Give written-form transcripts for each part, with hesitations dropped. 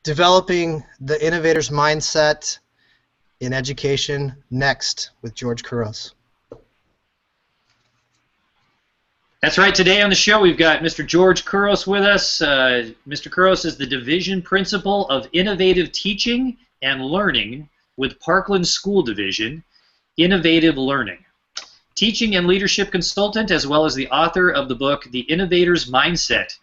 Developing the Innovators Mindset in Education next with George Couros. That's right. Today on the show, we've got Mr. George Couros with us. Mr. Couros is the Division Principal of Innovative Teaching and Learning with Parkland School Division, Innovative Learning. Teaching and leadership consultant, as well as the author of the book, The Innovators Mindset.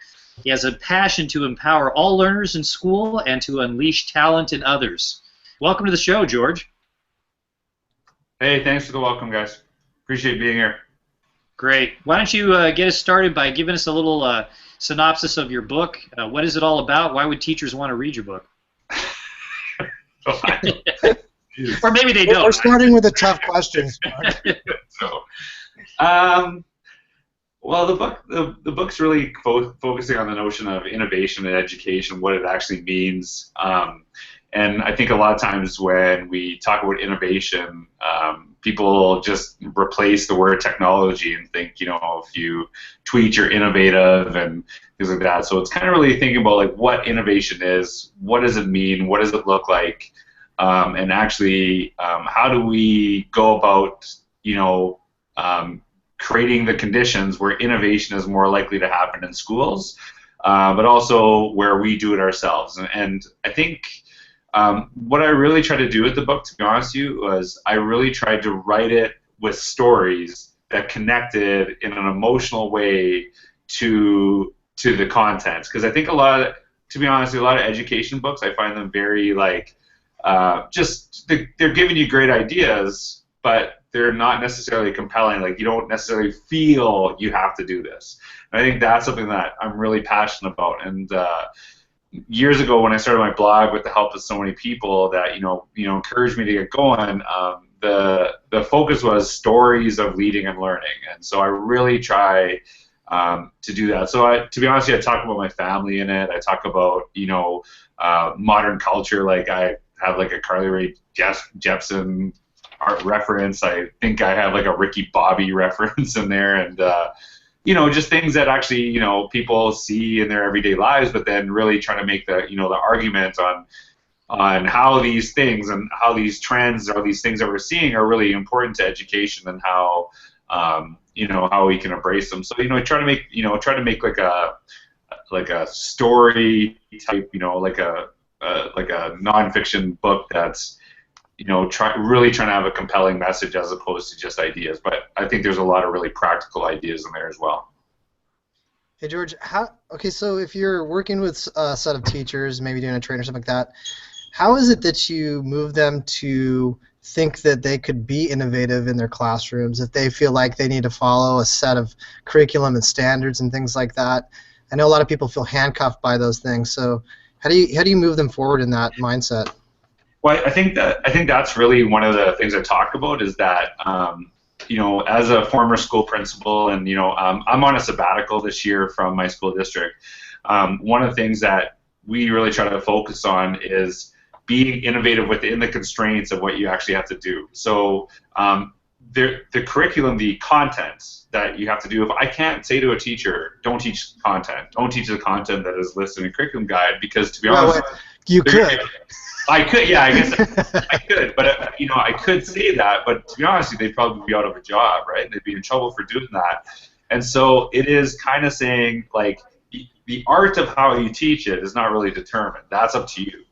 He has a passion to empower all learners in school and to unleash talent in others. Welcome to the show, George. Hey, thanks for the welcome, guys. Appreciate being here. Great. Why don't you get us started by giving us a little synopsis of your book. What is it all about? Why would teachers want to read your book? Or maybe they don't. We're starting with a tough question. Well, the book's really focusing on the notion of innovation in education, what it actually means. And I think a lot of times when we talk about innovation, people just replace the word technology and think, you know, if you tweet, you're innovative and things like that. So it's kind of really thinking about like what innovation is, what does it mean, what does it look like, and actually how do we go about, you know, creating the conditions where innovation is more likely to happen in schools, but also where we do it ourselves. And I think what I really tried to do with the book, to be honest with you, was I really tried to write it with stories that connected in an emotional way to the content. Because I think to be honest, a lot of education books, I find them very like, they're giving you great ideas, but they're not necessarily compelling. Like, you don't necessarily feel you have to do this. And I think that's something that I'm really passionate about. And years ago, when I started my blog with the help of so many people that you know encouraged me to get going, the focus was stories of leading and learning. And so I really try to do that. So to be honest with you, I talk about my family in it. I talk about modern culture. Like I have like a Carly Rae Jepsen art reference. I think I have like a Ricky Bobby reference in there, and just things that actually people see in their everyday lives, but then really trying to make the the argument on how these things and how these trends or these things that we're seeing are really important to education, and how how we can embrace them. So I try to make like a story type, like a nonfiction book that's really trying to have a compelling message as opposed to just ideas. But I think there's a lot of really practical ideas in there as well. Hey George, so if you're working with a set of teachers, maybe doing a training or something like that, how is it that you move them to think that they could be innovative in their classrooms if they feel like they need to follow a set of curriculum and standards and things like that? I know a lot of people feel handcuffed by those things. So how do you move them forward in that mindset? Well, I think that's really one of the things I talk about is that as a former school principal, and I'm on a sabbatical this year from my school district. One of the things that we really try to focus on is being innovative within the constraints of what you actually have to do. So the curriculum, the content that you have to do. If I can't say to a teacher, don't teach content, don't teach the content that is listed in the curriculum guide, because to be honest, you could. I could, yeah, I guess I could, but I could say that, but to be honest, they'd probably be out of a job, right? They'd be in trouble for doing that. And so it is kind of saying, like, the art of how you teach it is not really determined. That's up to you.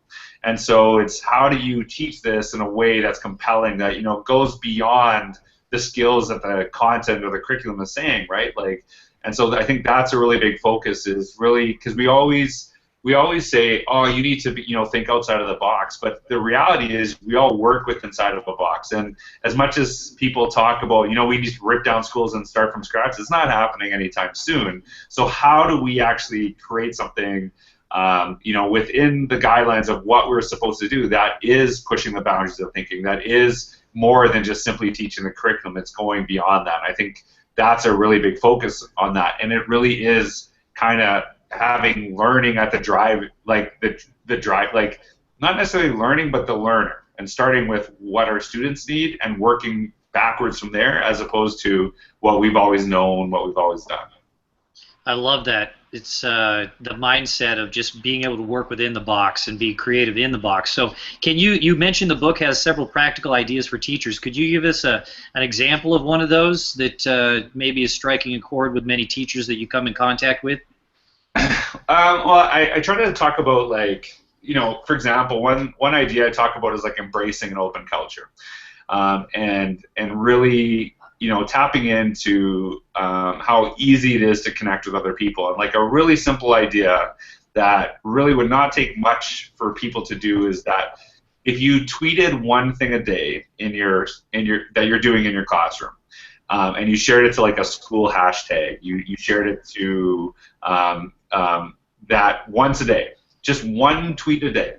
And so it's how do you teach this in a way that's compelling, that goes beyond the skills that the content or the curriculum is saying, right? Like, and so I think that's a really big focus, is really, because we always say, oh, you need to think outside of the box, but the reality is we all work with inside of a box. And as much as people talk about, we need to rip down schools and start from scratch, it's not happening anytime soon. So how do we actually create something within the guidelines of what we're supposed to do that is pushing the boundaries of thinking, that is more than just simply teaching the curriculum, it's going beyond that. And I think that's a really big focus on that, and it really is kind of having learning at the drive, like the drive, like not necessarily learning, but the learner, and starting with what our students need and working backwards from there, as opposed to what we've always known, what we've always done. I love that. It's the mindset of just being able to work within the box and be creative in the box. So, you mentioned the book has several practical ideas for teachers. Could you give us an example of one of those that maybe is striking a chord with many teachers that you come in contact with? Well, I try to talk about, like, for example, one idea I talk about is like embracing an open culture, and really, tapping into how easy it is to connect with other people. And like a really simple idea that really would not take much for people to do is that if you tweeted one thing a day that you're doing in your classroom, and you shared it to like a school hashtag, you shared it to that once a day, just one tweet a day,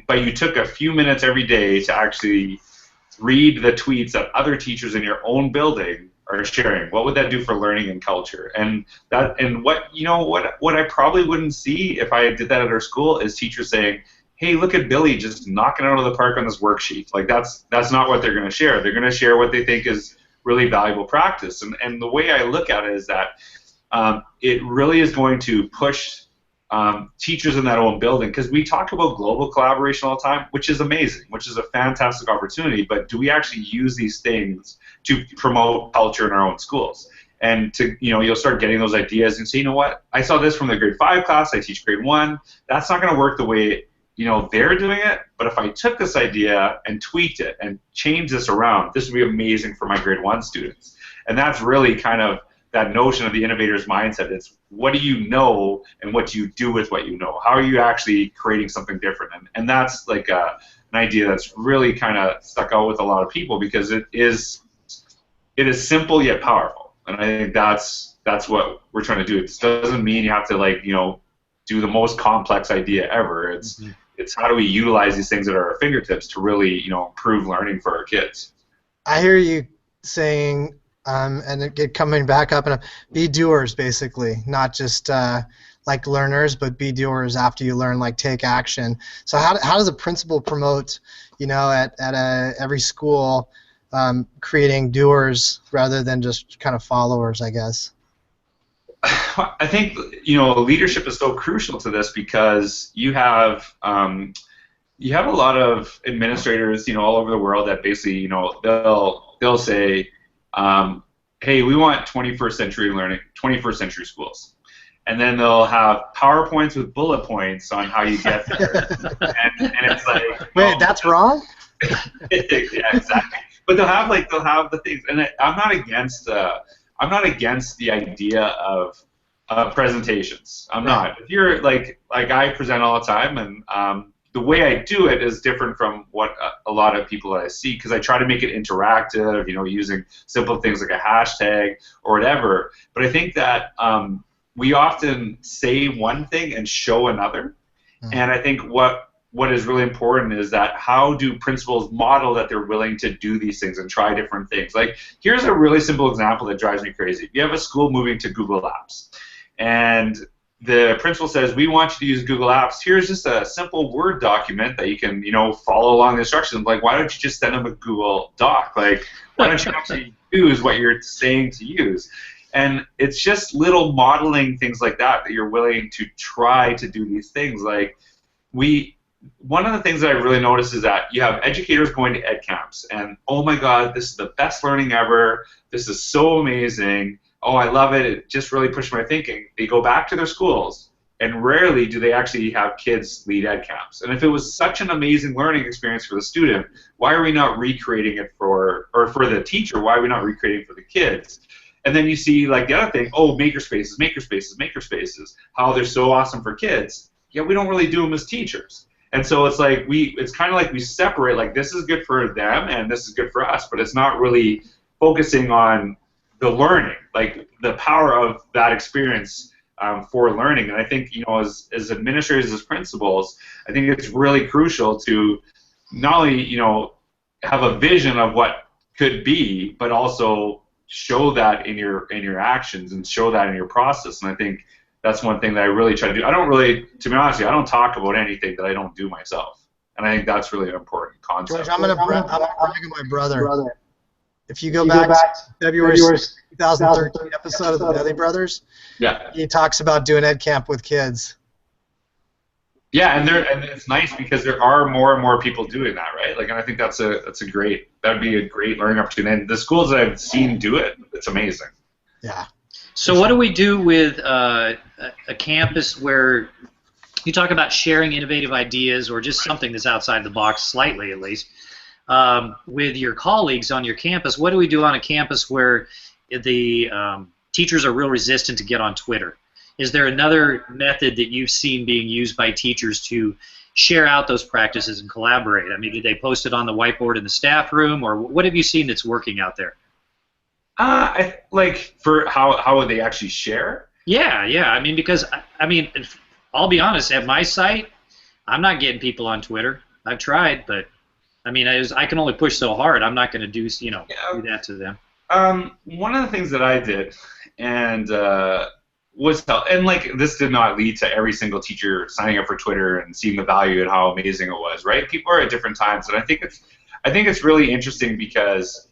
but you took a few minutes every day to actually read the tweets that other teachers in your own building are sharing. What would that do for learning and culture? And what I probably wouldn't see if I did that at our school is teachers saying, "Hey, look at Billy just knocking it out of the park on this worksheet." Like that's not what they're going to share. They're going to share what they think is really valuable practice. And the way I look at it is that it really is going to push teachers in that own building, because we talk about global collaboration all the time, which is amazing, which is a fantastic opportunity, but do we actually use these things to promote culture in our own schools? And you'll start getting those ideas and say, you know what, I saw this from the grade 5 class, I teach grade 1, that's not going to work the way they're doing it, but if I took this idea and tweaked it and changed this around, this would be amazing for my grade 1 students. And that's really kind of that notion of the innovator's mindset. It's what do you know and what do you do with what you know? How are you actually creating something different? And that's like an idea that's really kind of stuck out with a lot of people, because it is simple yet powerful. And I think that's what we're trying to do. It doesn't mean you have to do the most complex idea ever. It's how do we utilize these things at our fingertips to really improve learning for our kids. I hear you saying, and it coming back up, and be doers, basically, not just like learners, but be doers after you learn, like take action. So how does a principal promote, at every school, creating doers rather than just kind of followers, I guess? I think leadership is so crucial to this, because you have a lot of administrators all over the world that basically they'll say, hey, we want 21st century learning, 21st century schools. And then they'll have PowerPoints with bullet points on how you get there. and it's like, wait, that's wrong? Yeah, exactly. But they'll have the things, and I'm not against the idea of presentations. I'm not. If you're like I present all the time, and the way I do it is different from what a lot of people that I see, because I try to make it interactive, using simple things like a hashtag or whatever. But I think that we often say one thing and show another. And I think what is really important is that how do principals model that they're willing to do these things and try different things. Like, here's a really simple example that drives me crazy. You have a school moving to Google Apps, and the principal says, we want you to use Google Apps. Here's just a simple Word document that you can, follow along the instructions. Like, why don't you just send them a Google Doc? Like, why don't you actually use what you're saying to use? And it's just little modeling things like that you're willing to try to do these things. Like, one of the things that I really noticed is that you have educators going to ed camps, and oh my God, this is the best learning ever. This is so amazing. Oh, I love it. It just really pushed my thinking. They go back to their schools, and rarely do they actually have kids lead ed camps. And if it was such an amazing learning experience for the student, why are we not recreating it for the teacher? Why are we not recreating it for the kids? And then you see, like, the other thing, oh, makerspaces, makerspaces, makerspaces, how they're so awesome for kids. Yeah, we don't really do them as teachers. And so it's like it's kind of like we separate, like, this is good for them and this is good for us, but it's not really focusing on the learning, like the power of that experience for learning. And I think, as administrators, as principals, I think it's really crucial to not only, have a vision of what could be, but also show that in your actions and show that in your process. And I think that's one thing that I really try to do. I don't really, to be honest with you, I don't talk about anything that I don't do myself. And I think that's really an important concept. George, I'm gonna brag on my brother. If you go back to February 2013 episode of the Bedley Brothers, Yeah. he talks about doing ed camp with kids. Yeah, and it's nice because there are more and more people doing that, right? Like, and I think that'd be a great learning opportunity. And the schools that I've seen do it, it's amazing. Yeah. So what do we do with a campus where you talk about sharing innovative ideas or just something that's outside the box, slightly at least, with your colleagues on your campus? What do we do on a campus where the teachers are real resistant to get on Twitter? Is there another method that you've seen being used by teachers to share out those practices and collaborate? I mean, did they post it on the whiteboard in the staff room, or what have you seen that's working out there? Like, for how would they actually share? Yeah. I mean, because I'll be honest. At my site, I'm not getting people on Twitter. I've tried, but I mean, I can only push so hard. I'm not going to do that to them. One of the things that I did, and like, this did not lead to every single teacher signing up for Twitter and seeing the value and how amazing it was, right? People are at different times, and I think it's really interesting because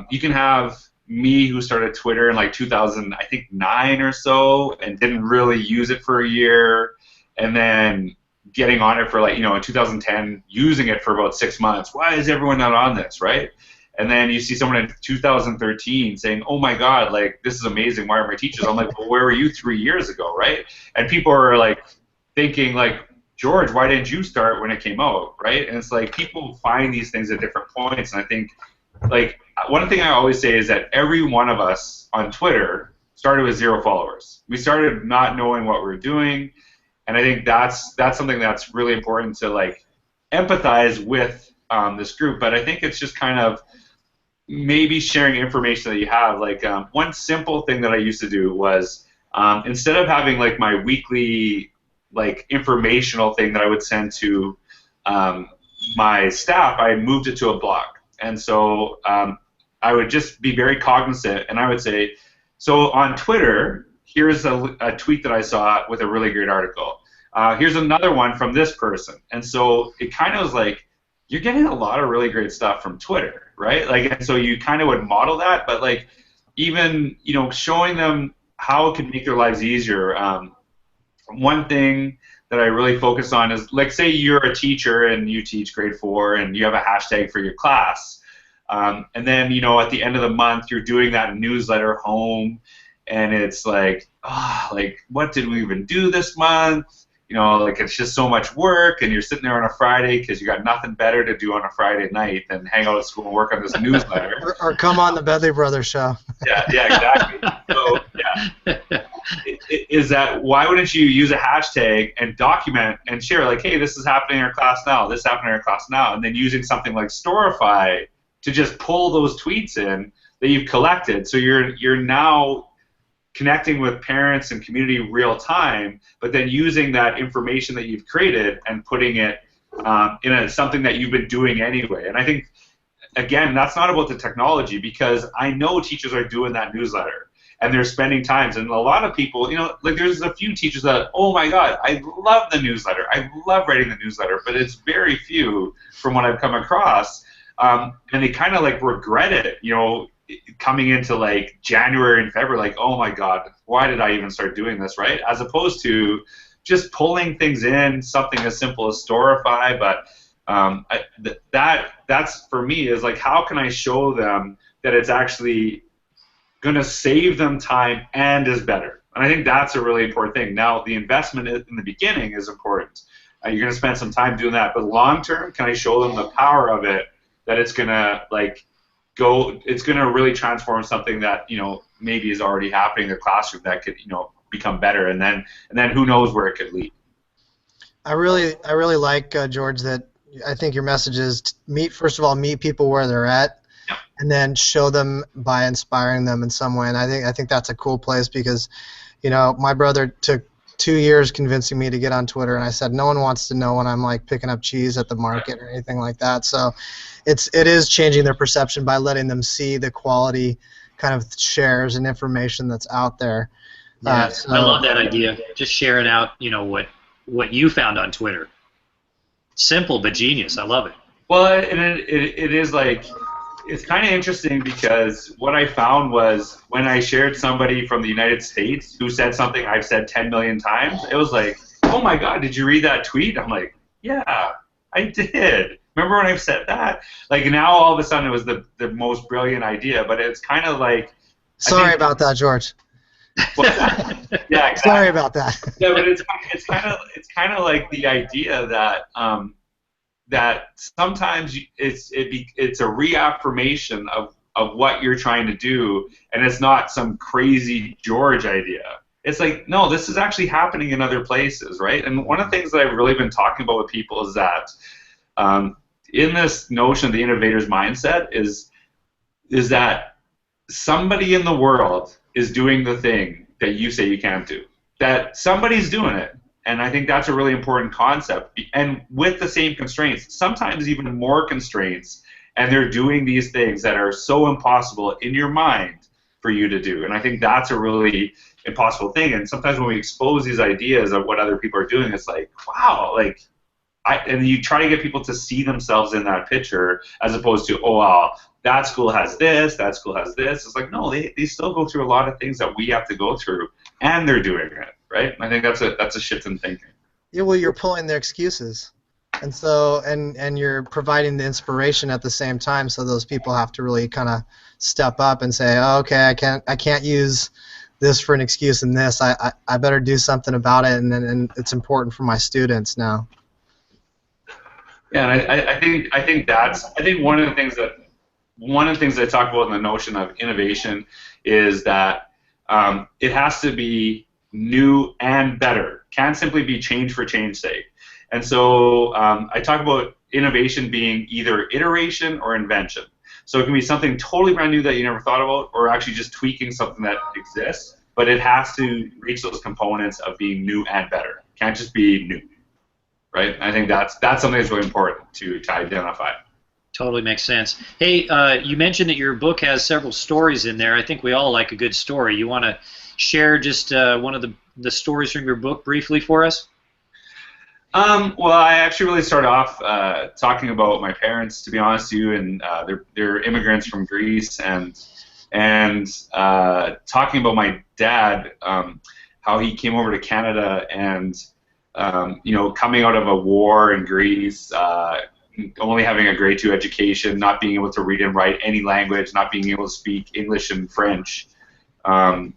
you can have me who started Twitter in like 2009 or so and didn't really use it for a year, and then getting on it for like, in 2010 using it for about 6 months. Why is everyone not on this, right? And then you see someone in 2013 saying, oh my God, like, this is amazing, why are my teachers? I'm like, well, where were you 3 years ago, right? And people are like thinking like, George, why didn't you start when it came out, right? And it's like, people find these things at different points, and I think, like, one thing I always say is that every one of us on Twitter started with 0 followers. We started not knowing what we were doing, and I think that's something that's really important to, like, empathize with this group. But I think it's just kind of maybe sharing information that you have. Like, one simple thing that I used to do was, instead of having like my weekly like informational thing that I would send to my staff, I moved it to a blog. And so I would just be very cognizant, and I would say, so on Twitter, here's a tweet that I saw with a really great article. Here's another one from this person. And so it kind of was like, you're getting a lot of really great stuff from Twitter, right? Like, and so you kind of would model that, but like, even, showing them how it can make their lives easier. One thing that I really focus on is, like, say you're a teacher and you teach grade 4 and you have a hashtag for your class. And then, at the end of the month, you're doing that newsletter home, and it's like, like, what did we even do this month? Like, it's just so much work, and you're sitting there on a Friday because you got nothing better to do on a Friday night than hang out at school and work on this newsletter. or come on the Bedley Brothers show. Yeah, exactly. So, is that, why wouldn't you use a hashtag and document and share, like, hey, this is happening in our class now, this is happening in our class now, and then using something like Storify to just pull those tweets in that you've collected. So you're now connecting with parents and community real time, but then using that information that you've created and putting it in something that you've been doing anyway. And I think, again, that's not about the technology, because I know teachers are doing that newsletter and they're spending time. And a lot of people, like, there's a few teachers that, oh my God, I love the newsletter. I love writing the newsletter, but it's very few from what I've come across. And they kind of like regret it, coming into like January and February, like, oh my God, why did I even start doing this, right? As opposed to just pulling things in, something as simple as Storify. But that's for me is like, how can I show them that it's actually going to save them time and is better? And I think that's a really important thing. Now, the investment in the beginning is important. You're going to spend some time doing that, but long term, can I show them the power of it, that it's going to like it's going to really transform something that maybe is already happening in the classroom that could become better, and then who knows where it could lead. I really like, George, that I think your message is first of all meet people where they're at, and then show them by inspiring them in some way. And I think that's a cool place, because my brother took 2 years convincing me to get on Twitter, and I said no one wants to know when I'm like picking up cheese at the market or anything like that. So it is changing their perception by letting them see the quality kind of shares and information that's out there. Yes, I love that idea. Just sharing out, what you found on Twitter. Simple but genius. I love it. Well, and it is like, it's kind of interesting because what I found was when I shared somebody from the United States who said something I've said 10 million times, it was like, oh my God, did you read that tweet? I'm like, yeah, I did. Remember when I said that? Like now all of a sudden it was the most brilliant idea, but it's kind of like. Sorry about that, George. Yeah, exactly. Sorry about that. Yeah, but it's kind of like the idea that that sometimes it's a reaffirmation of what you're trying to do, and it's not some crazy George idea. It's like, no, this is actually happening in other places, right? And one of the things that I've really been talking about with people is that in this notion of the innovator's mindset is that somebody in the world is doing the thing that you say you can't do. That somebody's doing it. And I think that's a really important concept. And with the same constraints, sometimes even more constraints, and they're doing these things that are so impossible in your mind for you to do. And I think that's a really impossible thing. And sometimes when we expose these ideas of what other people are doing, it's like, wow, like, and you try to get people to see themselves in that picture as opposed to, oh, well, that school has this, that school has this. It's like, no, they still go through a lot of things that we have to go through, and they're doing it, right? And I think that's a shift in thinking. Yeah, well, you're pulling their excuses, and so and you're providing the inspiration at the same time. So those people have to really kind of step up and say, oh, okay, I can't use this for an excuse in this. I better do something about it, and it's important for my students now. Yeah, and I think one of the things I talk about in the notion of innovation is that it has to be new and better. Can't simply be change for change's sake. And so I talk about innovation being either iteration or invention. So it can be something totally brand new that you never thought about, or actually just tweaking something that exists. But it has to reach those components of being new and better. Can't just be new, right? And I think that's something that's really important to identify. Totally makes sense. Hey, you mentioned that your book has several stories in there. I think we all like a good story. You want to share just one of the stories from your book briefly for us? Well, I actually really start off talking about my parents, to be honest with you, and they're immigrants from Greece, and talking about my dad, how he came over to Canada and coming out of a war in Greece, only having a grade 2 education, not being able to read and write any language, not being able to speak English and French, or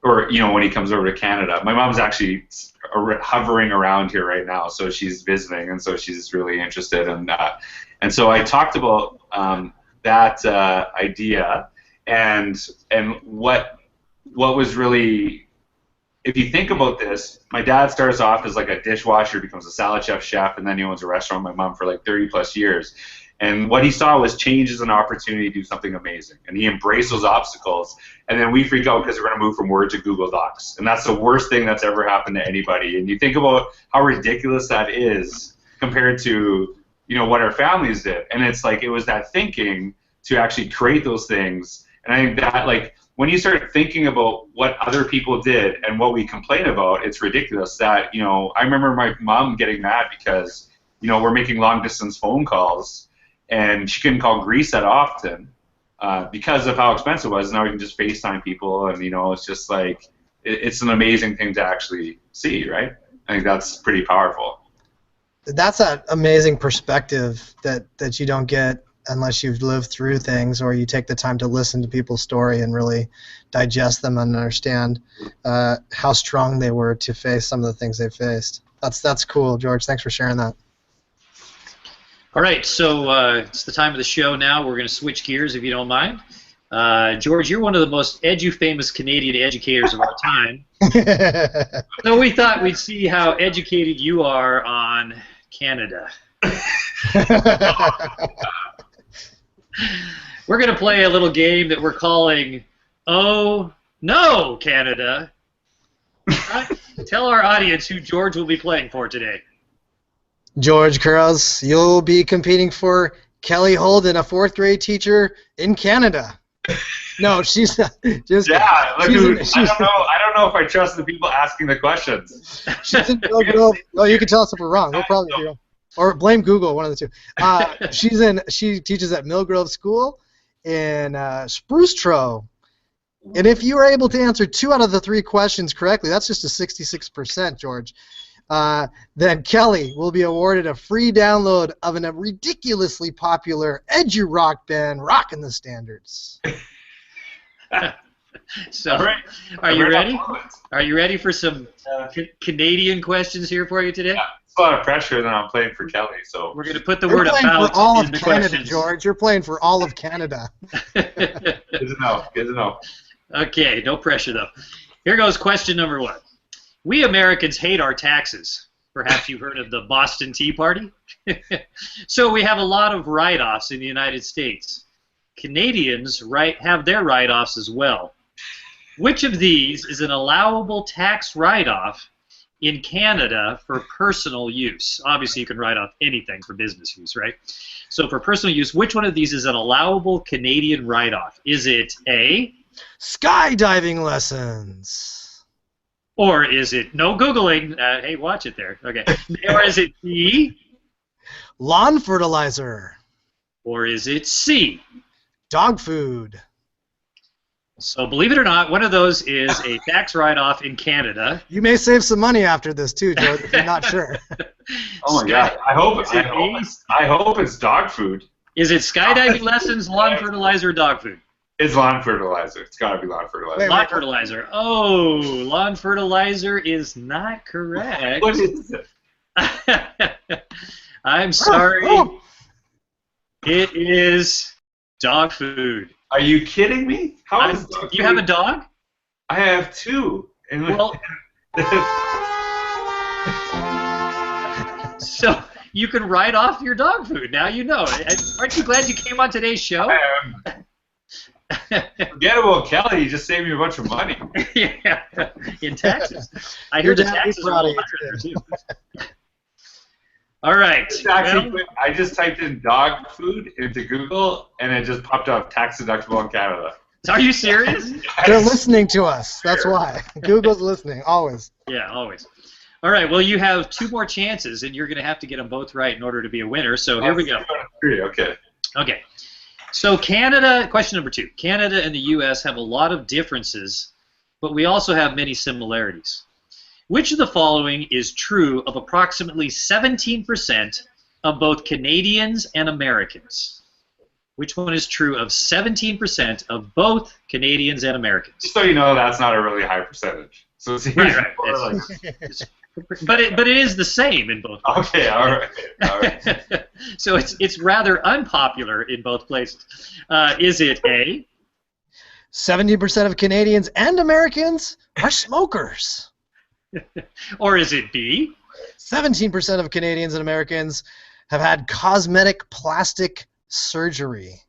when he comes over to Canada. My mom's actually hovering around here right now, so she's visiting, and so she's really interested in that. And so I talked about that idea and what was really. If you think about this, my dad starts off as like a dishwasher, becomes a salad chef, and then he owns a restaurant with my mom for like 30 plus years. And what he saw was change as an opportunity to do something amazing. And he embraced those obstacles. And then we freak out because we're going to move from Word to Google Docs. And that's the worst thing that's ever happened to anybody. And you think about how ridiculous that is compared to, what our families did. And it's like it was that thinking to actually create those things. And I think that, like, when you start thinking about what other people did and what we complain about, it's ridiculous that, I remember my mom getting mad because, we're making long-distance phone calls, and she couldn't call Greece that often because of how expensive it was. Now we can just FaceTime people, and, it's just like, it's an amazing thing to actually see, right? I think that's pretty powerful. That's an amazing perspective that you don't get unless you've lived through things or you take the time to listen to people's story and really digest them and understand how strong they were to face some of the things they faced. That's cool, George. Thanks for sharing that. All right, so it's the time of the show now. We're going to switch gears, if you don't mind. George, you're one of the most edu-famous Canadian educators of our time. So we thought we'd see how educated you are on Canada. We're going to play a little game that we're calling Oh No, Canada. Tell our audience who George will be playing for today. George Couros, you'll be competing for Kelly Holden, a 4th grade teacher in Canada. No, she's not. Just yeah, look, I don't know if I trust the people asking the questions. She's in Mill Grove. Oh, you can tell us if we're wrong. We'll probably be wrong. Or blame Google, one of the two. She teaches at Mill Grove School, in Spruce Tro. And if you are able to answer 2 out of the 3 questions correctly, that's just a 66%, George. Then Kelly will be awarded a free download of a ridiculously popular edu rock band, Rockin' the Standards. So, right. Are you ready? Are you ready for some Canadian questions here for you today? Yeah, it's a lot of pressure that I'm playing for Kelly. So we're going to put the word about for all of in the Canada, questions. George. You're playing for all of Canada. Good to know. Good to know. Okay, no pressure though. Here goes question number 1. We Americans hate our taxes. Perhaps you've heard of the Boston Tea Party. So we have a lot of write-offs in the United States. Canadians have their write-offs as well. Which of these is an allowable tax write-off in Canada for personal use? Obviously, you can write off anything for business use, right? So for personal use, which one of these is an allowable Canadian write-off? Is it A? Skydiving lessons. Or is it, no Googling, hey, watch it there, okay. Or is it B? Lawn fertilizer. Or is it C? Dog food. So believe it or not, one of those is a tax write-off in Canada. You may save some money after this too, George, if you're not sure. Oh my God! I hope it's dog food. Is it skydiving lessons, lawn fertilizer, or dog food? It's lawn fertilizer. It's got to be lawn fertilizer. Lawn fertilizer. Oh, lawn fertilizer is not correct. What is it? I'm sorry. It is dog food. Are you kidding me? How is dog you have a dog? I have 2. Well, so you can write off your dog food. Now you know. Aren't you glad you came on today's show? Forget about Kelly. You just saved me a bunch of money. Yeah, in taxes. I hear the taxes are a little higher there too. All right. I just typed in dog food into Google, and it just popped up tax deductible in Canada. Are you serious? They're listening to us. That's why. Google's listening, always. Yeah, always. All right, well, you have 2 more chances, and you're going to have to get them both right in order to be a winner. So here we go. 3, okay. Okay. So Canada, question number 2. Canada and the U.S. have a lot of differences, but we also have many similarities. Which of the following is true of approximately 17% of both Canadians and Americans? Which one is true of 17% of both Canadians and Americans? Just so you know, that's not a really high percentage. So it's right. But it is the same in both places. Okay, all right. So it's rather unpopular in both places. Is it A? 70% of Canadians and Americans are smokers. Or is it B? 17% of Canadians and Americans have had cosmetic plastic surgery.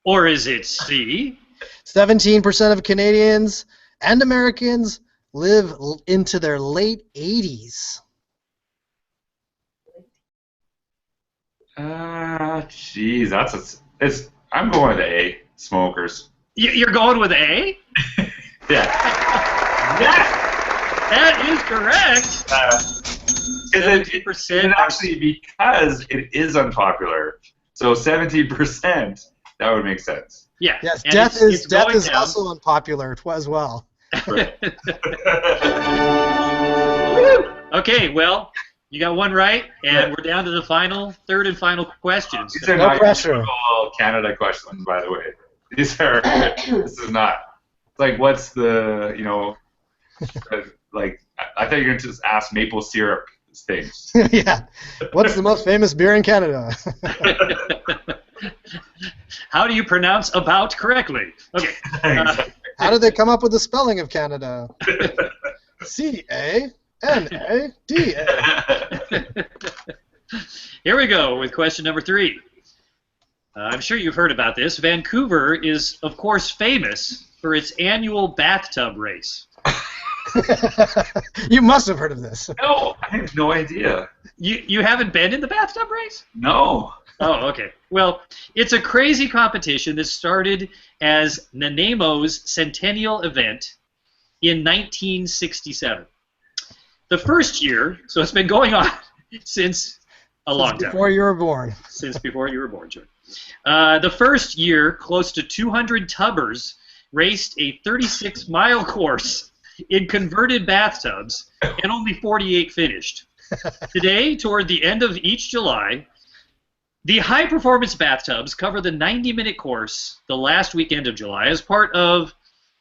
Or is it C? 17% of Canadians and Americans live into their late 80s. Jeez, I'm going with A, smokers. You're going with A? Yeah. Yes! That is correct. 17% actually, because it is unpopular. So 17%, that would make sense. Yeah. Yes, death is also unpopular as well. Right. Okay, well, you got 1 right, and we're down to the third and final questions. These are no not pressure. Canada questions, by the way. This is not. It's like, what's the, like, I thought you were going to just ask maple syrup things. Yeah. What's the most famous beer in Canada? How do you pronounce about correctly? Okay. How did they come up with the spelling of Canada? C-A-N-A-D-A. Here we go with question number 3. I'm sure you've heard about this. Vancouver is, of course, famous for its annual bathtub race. You must have heard of this. No, I have no idea. You haven't been in the bathtub race? No. Oh, okay. Well, it's a crazy competition that started as Nanaimo's centennial event in 1967. The first year, so it's been going on since a long time. Before you were born. Since before you were born, George. The first year, close to 200 tubbers raced a 36-mile course in converted bathtubs, and only 48 finished. Today, toward the end of each July, the high-performance bathtubs cover the 90-minute course the last weekend of July as part of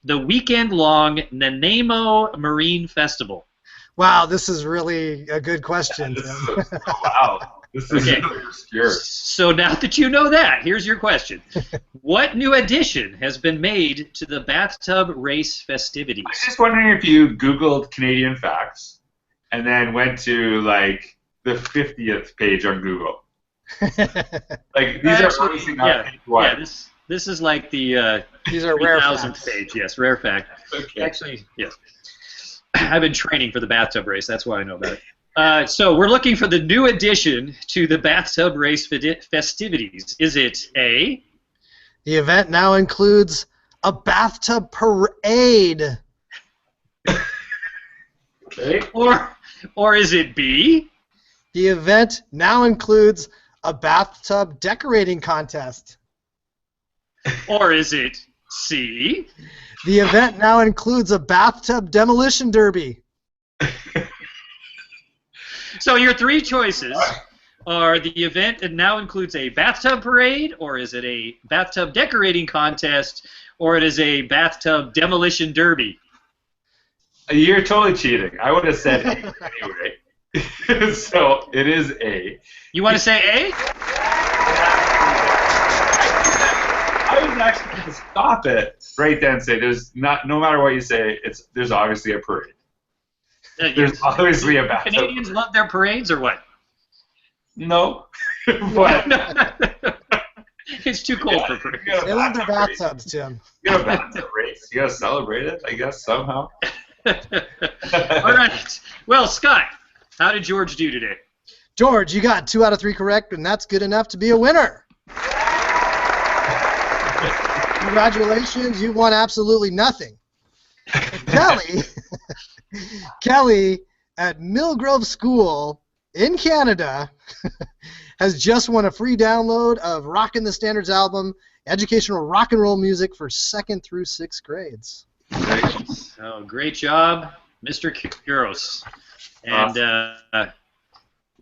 the weekend-long Nanaimo Marine Festival. Wow, this is really a good question. Wow. This is Okay. really obscure. So now that you know that, here's your question. What new addition has been made to the bathtub race festivities? I was just wondering if you Googled Canadian facts and then went to, like, the 50th page on Google. Like, these are obviously not page one. Yeah, this is like the These are rare 3,000th facts. page. Yes, rare fact. Okay. Actually, yes. I've been training for the bathtub race. That's why I know about it. So we're looking for the new addition to the bathtub race festivities. Is it A? The event now includes a bathtub parade. Okay. Or is it B? The event now includes a bathtub decorating contest. Or is it C? The event now includes a bathtub demolition derby. So your three choices are the event now includes a bathtub parade, or is it a bathtub decorating contest, or it is a bathtub demolition derby? You're totally cheating. I would have said A anyway. So it is A. You want to say A? I was actually going to stop it right then and say no matter what you say, there's obviously a parade. There's obviously a bathtub. Canadians love their parades, or what? No. But It's too cold for parades. They love their bathtubs, Tim. You got a bathtub race. You got to celebrate it, I guess, somehow. All right. Well, Scott, how did George do today? George, you got 2 out of 3 correct, and that's good enough to be a winner. Congratulations, you won absolutely nothing. Kelly at Millgrove School in Canada has just won a free download of Rockin' the Standards album, educational rock and roll music for 2nd through 6th grades. Oh, great job, Mr. Couros. And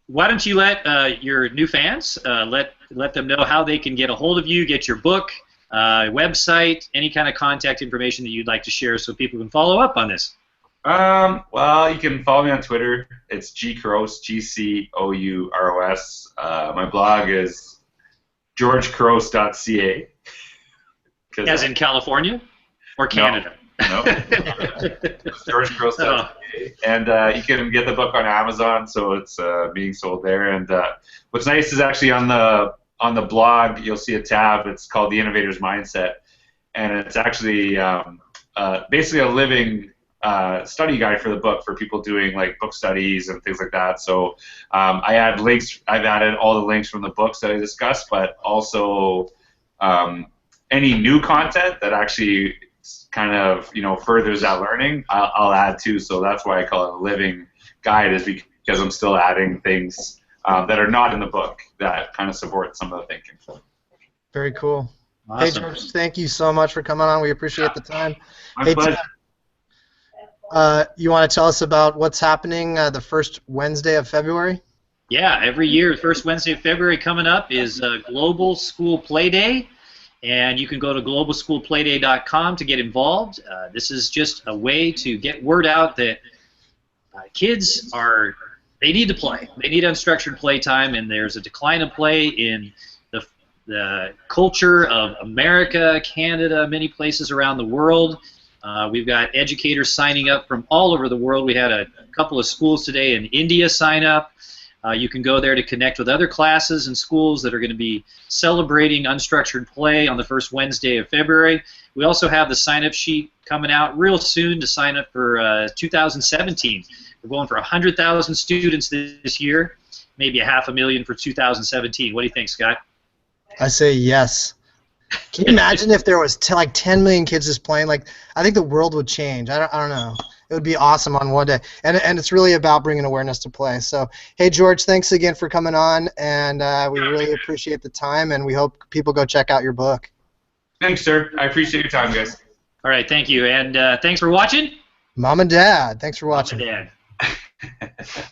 why don't you let your new fans let them know how they can get a hold of you, get your book, website, any kind of contact information that you'd like to share so people can follow up on this. Well, you can follow me on Twitter. It's Couros, Gcouros. My blog is georgecouros.ca. As in California or Canada? No. georgecouros.ca. And you can get the book on Amazon, so it's being sold there. And what's nice is actually on the blog, you'll see a tab. It's called the Innovators Mindset, and it's actually basically a living study guide for the book for people doing like book studies and things like that. So I add links. I've added all the links from the books that I discussed, but also any new content that actually kind of furthers that learning, I'll add too. So that's why I call it a living guide, is because I'm still adding things that are not in the book that kind of support some of the thinking. Very cool. Awesome. Hey, George, thank you so much for coming on. We appreciate the time. My pleasure. You want to tell us about what's happening the first Wednesday of February? Yeah, every year, the first Wednesday of February coming up is Global School Play Day, and you can go to globalschoolplayday.com to get involved. This is just a way to get word out that kids they need to play. They need unstructured play time, and there's a decline of play in the culture of America, Canada, many places around the world. We've got educators signing up from all over the world. We had a couple of schools today in India sign up. You can go there to connect with other classes and schools that are going to be celebrating unstructured play on the first Wednesday of February. We also have the sign-up sheet coming out real soon to sign up for 2017. We're going for 100,000 students this year, maybe 500,000 for 2017. What do you think, Scott? I say yes. Can you imagine if there was like 10 million kids just playing? Like, I think the world would change. I don't know. it would be awesome on one day. And it's really about bringing awareness to play. So, hey, George, thanks again for coming on, and we really appreciate the time, and we hope people go check out your book. Thanks, sir. I appreciate your time, guys. All right, thank you, and thanks for watching. Mom and Dad, thanks for watching. Mom and Dad.